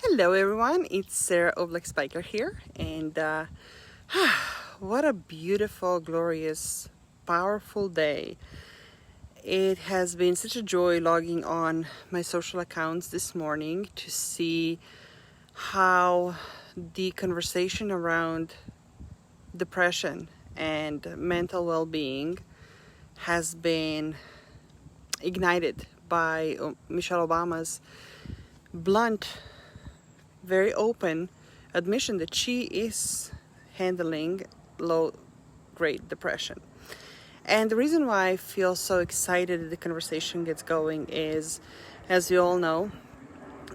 Hello everyone, it's Sarah Oblak Spiker here, and what a beautiful, glorious, powerful day. It has been such a joy logging on my social accounts this morning to see how the conversation around depression and mental well-being has been ignited by Michelle Obama's blunt, very open admission that she is handling low-grade depression. And the reason why I feel so excited that the conversation gets going is, as you all know,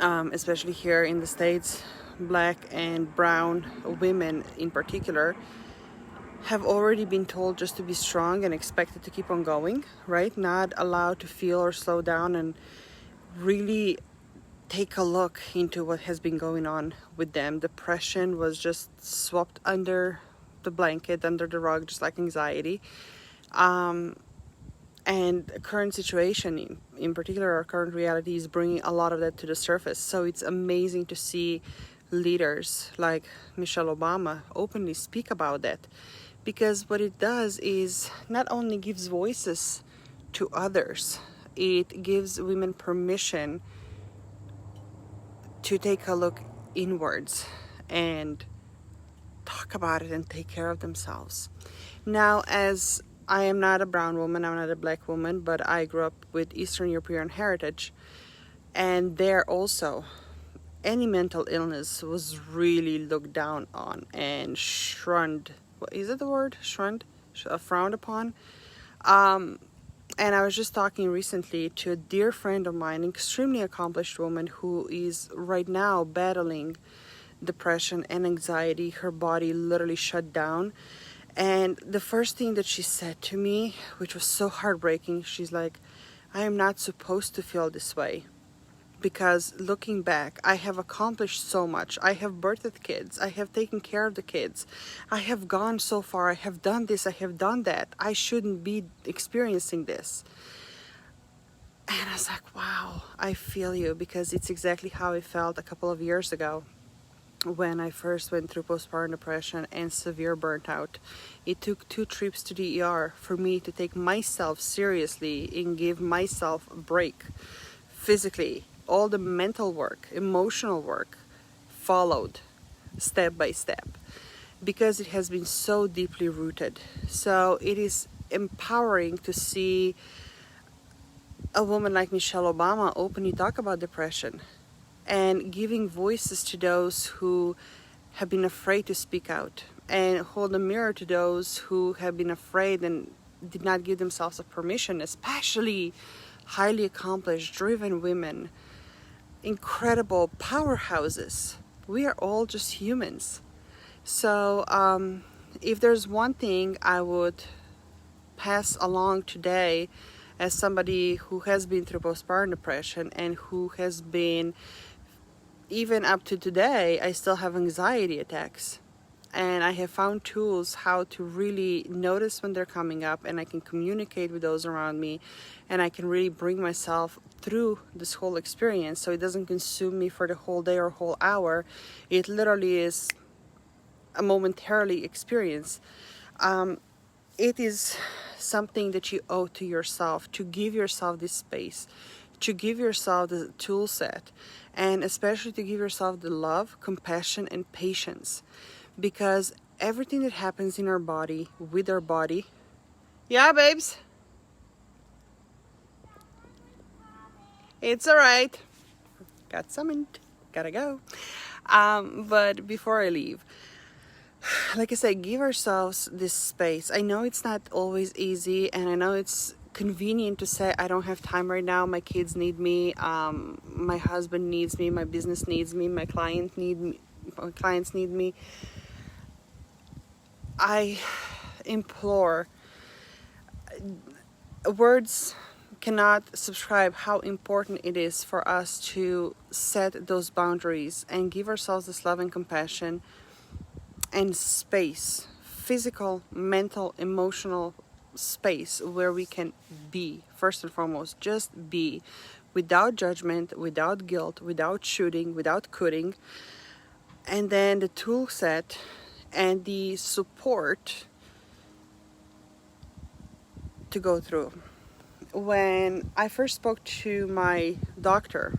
especially here in the States, black and brown women in particular have already been told just to be strong and expected to keep on going, right? Not allowed to feel or slow down and really take a look into what has been going on with them. Depression was just swept under the blanket, under the rug, just like anxiety. And the current situation, in particular our current reality, is bringing a lot of that to the surface. So it's amazing to see leaders like Michelle Obama openly speak about that, because what it does is not only gives voices to others, it gives women permission to take a look inwards and talk about it and take care of themselves. Now, as I am not a brown woman, I'm not a black woman, but I grew up with Eastern European heritage, and there also any mental illness was really looked down on and shunned. What is it, the word? Shunned? Frowned upon. And I was just talking recently to a dear friend of mine, an extremely accomplished woman who is right now battling depression and anxiety. Her body literally shut down. And the first thing that she said to me, which was so heartbreaking, she's like, I am not supposed to feel this way. Because looking back, I have accomplished so much. I have birthed kids. I have taken care of the kids. I have gone so far. I have done this. I have done that. I shouldn't be experiencing this. And I was like, wow, I feel you, because it's exactly how I felt a couple of years ago when I first went through postpartum depression and severe burnout. It took 2 trips to the ER for me to take myself seriously and give myself a break physically. All the mental work, emotional work followed step by step, because it has been so deeply rooted. So it is empowering to see a woman like Michelle Obama openly talk about depression and giving voices to those who have been afraid to speak out, and hold a mirror to those who have been afraid and did not give themselves a permission, especially highly accomplished, driven women, incredible powerhouses. We are all just humans. So if there's one thing I would pass along today, as somebody who has been through postpartum depression and who has been, even up to today, I still have anxiety attacks. And I have found tools how to really notice when they're coming up, and I can communicate with those around me, and I can really bring myself through this whole experience so it doesn't consume me for the whole day or whole hour. It literally is a momentarily experience. It is something that you owe to yourself, to give yourself this space, to give yourself the tool set, and especially to give yourself the love, compassion, and patience. Because everything that happens in our body, with our body, yeah, babes, it's all right. Got summoned, gotta go. But before I leave, like I said, give ourselves this space. I know it's not always easy, and I know it's convenient to say, I don't have time right now, my kids need me, my husband needs me, my business needs me, my clients need me. I implore, words cannot subscribe how important it is for us to set those boundaries and give ourselves this love and compassion and space, physical, mental, emotional space, where we can be, first and foremost, just be without judgment, without guilt, without shooting, without cutting. And then the tool set and the support to go through. When I first spoke to my doctor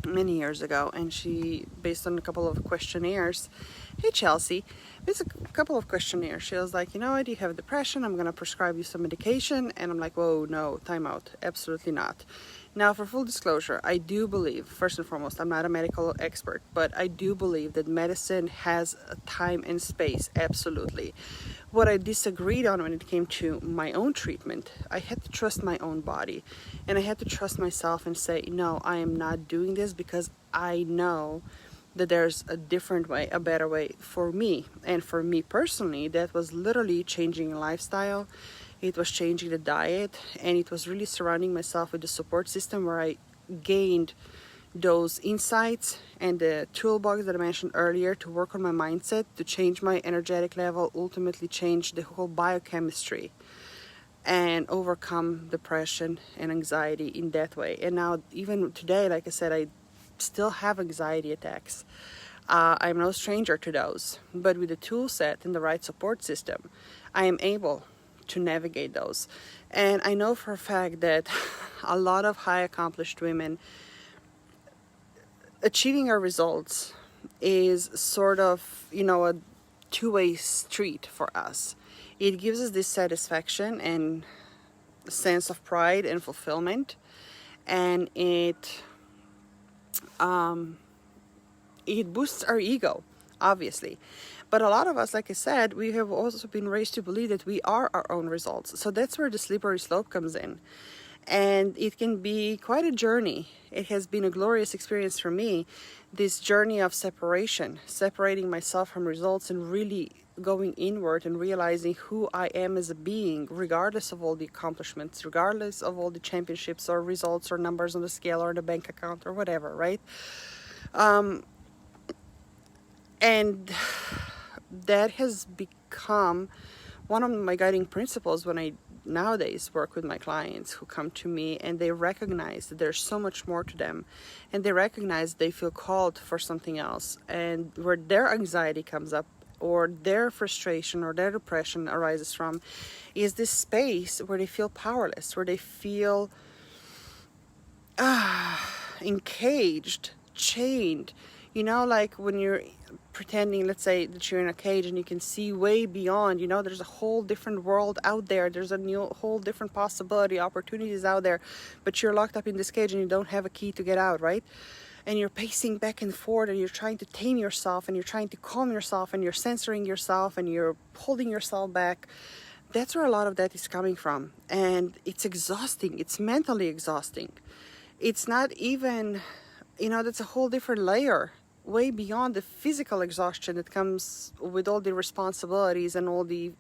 many years ago, and she, based on a couple of questionnaires, hey Chelsea, it's a couple of questionnaires, she was like, you know what, you have depression, I'm going to prescribe you some medication. And I'm like, whoa, no, time out, absolutely not. Now, for full disclosure, I do believe, first and foremost, I'm not a medical expert, but I do believe that medicine has a time and space, absolutely. What I disagreed on when it came to my own treatment, I had to trust my own body, and I had to trust myself and say, no, I am not doing this because I know that there's a different way, a better way for me. And for me personally, that was literally changing lifestyle. It was changing the diet, and it was really surrounding myself with the support system where I gained those insights and the toolbox that I mentioned earlier to work on my mindset, to change my energetic level, ultimately change the whole biochemistry and overcome depression and anxiety in that way. And now, even today, like I said, I still have anxiety attacks. I'm no stranger to those, but with the tool set and the right support system, I am able to navigate those. And I know for a fact that a lot of high accomplished women, achieving our results is sort of, a two-way street for us. It gives us this satisfaction and sense of pride and fulfillment, and it boosts our ego, obviously. But a lot of us, like I said, we have also been raised to believe that we are our own results. So that's where the slippery slope comes in. And it can be quite a journey. It has been a glorious experience for me, this journey of separation, separating myself from results and really going inward and realizing who I am as a being, regardless of all the accomplishments, regardless of all the championships or results or numbers on the scale or the bank account or whatever, right? And that has become one of my guiding principles when I nowadays work with my clients who come to me and they recognize that there's so much more to them, and they recognize they feel called for something else, and where their anxiety comes up or their frustration or their depression arises from is this space where they feel powerless, where they feel encaged, chained. Like when you're pretending, let's say, that you're in a cage and you can see way beyond, there's a whole different world out there. There's a whole different possibility, opportunities out there, but you're locked up in this cage and you don't have a key to get out, right? And you're pacing back and forth and you're trying to tame yourself and you're trying to calm yourself and you're censoring yourself and you're holding yourself back. That's where a lot of that is coming from. And it's exhausting. It's mentally exhausting. It's not even, that's a whole different layer, way beyond the physical exhaustion that comes with all the responsibilities and all the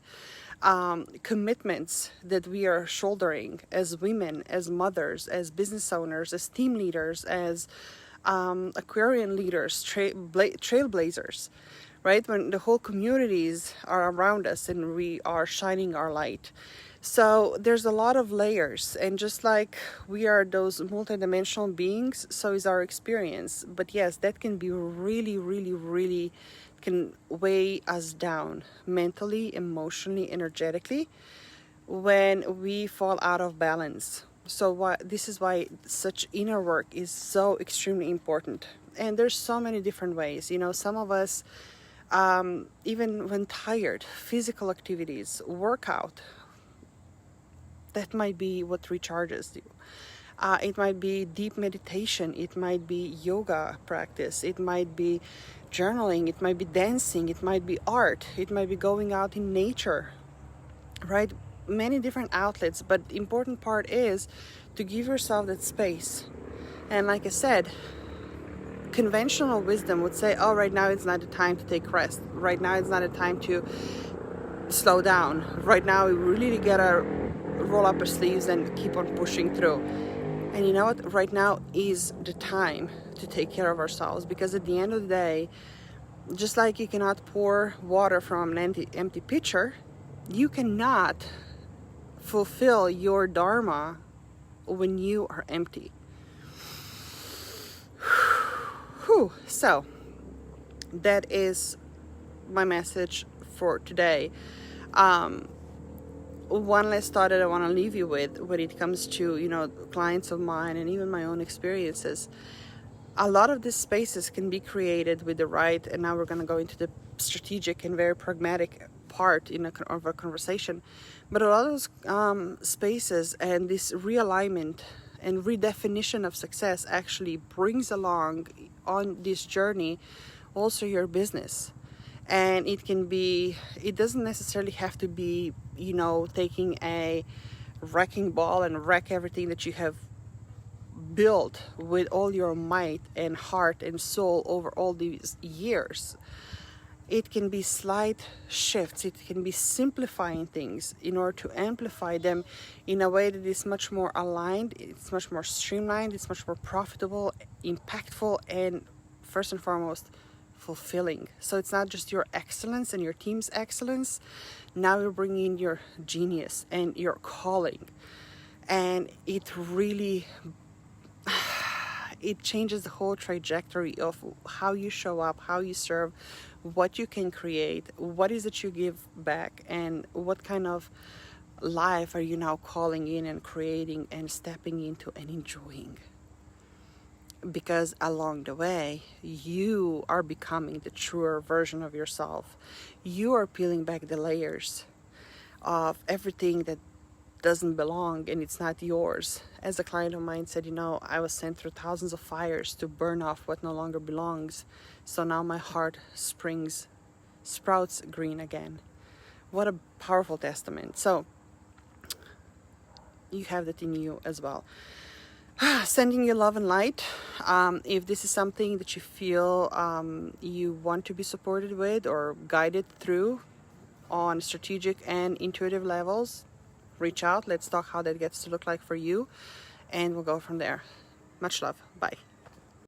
commitments that we are shouldering as women, as mothers, as business owners, as team leaders, as Aquarian leaders, trailblazers, right? When the whole communities are around us and we are shining our light. So there's a lot of layers, and just like we are those multidimensional beings, so is our experience. But yes, that can be really, really, really can weigh us down mentally, emotionally, energetically when we fall out of balance. So this is why such inner work is so extremely important. And there's so many different ways. Some of us, even when tired, physical activities, workout, that might be what recharges you. It might be deep meditation. It might be yoga practice. It might be journaling. It might be dancing. It might be art. It might be going out in nature, right? Many different outlets, but the important part is to give yourself that space. And like I said, conventional wisdom would say, oh, right now it's not the time to take rest. Right now it's not the time to slow down. Right now we really gotta roll up our sleeves and keep on pushing through. And you know what? Right now is the time to take care of ourselves, because at the end of the day, just like you cannot pour water from an empty pitcher, you cannot fulfill your dharma when you are empty. Whew. So that is my message for today. One last thought that I want to leave you with when it comes to, clients of mine and even my own experiences. A lot of these spaces can be created with the right, and now we're going to go into the strategic and very pragmatic part of a conversation. But a lot of those spaces and this realignment and redefinition of success actually brings along on this journey also your business. And it doesn't necessarily have to be, taking a wrecking ball and wreck everything that you have built with all your might and heart and soul over all these years. It can be slight shifts. It can be simplifying things in order to amplify them in a way that is much more aligned, it's much more streamlined, it's much more profitable, impactful, and first and foremost, fulfilling. So it's not just your excellence and your team's excellence. Now you're bringing in your genius and your calling. And it really it changes the whole trajectory of how you show up, how you serve, what you can create, what is it you give back, and what kind of life are you now calling in and creating and stepping into and enjoying. Because along the way, you are becoming the truer version of yourself. You are peeling back the layers of everything that doesn't belong and it's not yours. As a client of mine said, I was sent through thousands of fires to burn off what no longer belongs. So now my heart sprouts green again. What a powerful testament. So you have that in you as well. Sending you love and light. If this is something that you feel you want to be supported with or guided through on strategic and intuitive levels, reach out. Let's talk how that gets to look like for you, and we'll go from there. Much love. Bye.